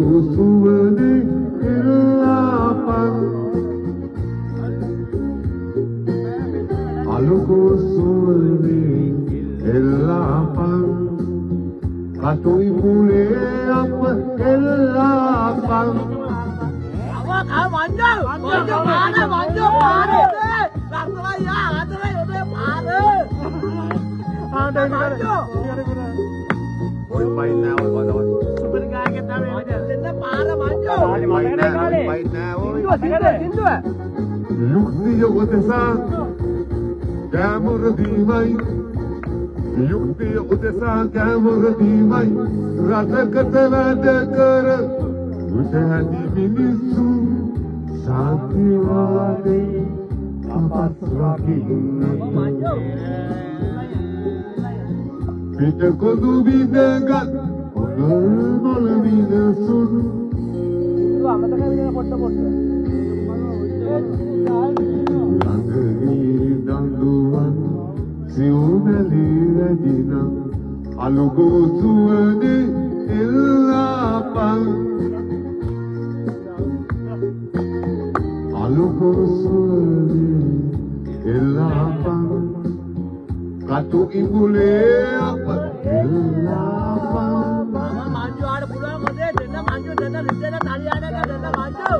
අලුකුසුවනේ එල්ලාපන් අලුකුසුවනේ එල්ලාපන් කටුයි මුලේ අප එල්ලාපන් manjo paare langsung ya aduh udah paare ada manjo ඔය පයින් නෑ ඔය බලවත් super ගායකයෙක් තමයි දෙන්න පාර manjo පයින් නෑ ඔය සින්දුව යුක්තිය උදෙසා කැමර දීමයි යුක්තිය උදෙසා කැමර දීමයි රටකට වැඩ කර උදැති මිනිස්සු සාතිවාදී අපත් රකින්න පිට කොඳු බිඳගත් මොළ විදසුන් අමතක වෙන පොට්ට ළඟදී දඬුවම් සිවුමැලි වැදිනම් අලුගෝසුවනේ එල්ලාපන් අලුගෝසුවනේ එල්ලාපන් කටු ඉඹුලේ අප එල්ලාපන් manjo ආඩ පුළුවන් මොදේ දෙන්න manjo දෙන්න රිදෙන තලියානක දෙන්න manjo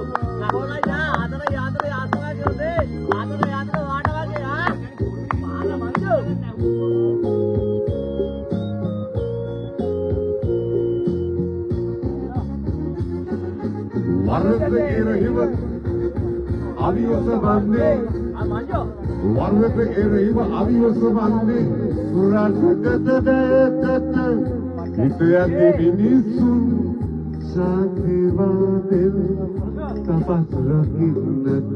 නහොනයි යා ආතර ආසනා කියෝනේ ආතර වාට වගේ ආ පාල manjo වරද එරහිව අවිවස වන්නේ manjo වරද එරහිව අවිවස වන්නේ රටකට දැකත හිත ඇති මිනිසුන් සාතිවාදෙන් තපස් රකින්නට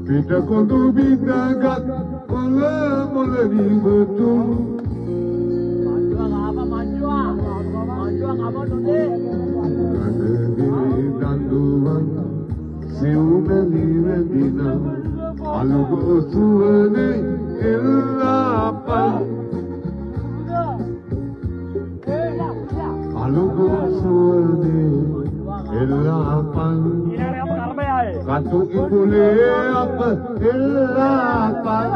පිට කොඳු බිඳගත් මොළ විවතුන් manjo දඬුවම් සිවුමැලි වැදිනම් අලුගෝසුවනේ එල්ලාපන් අලුගෝසුවනේ එල්ලාපන් කටු ඉඹුලේ අප එල්ලාපන්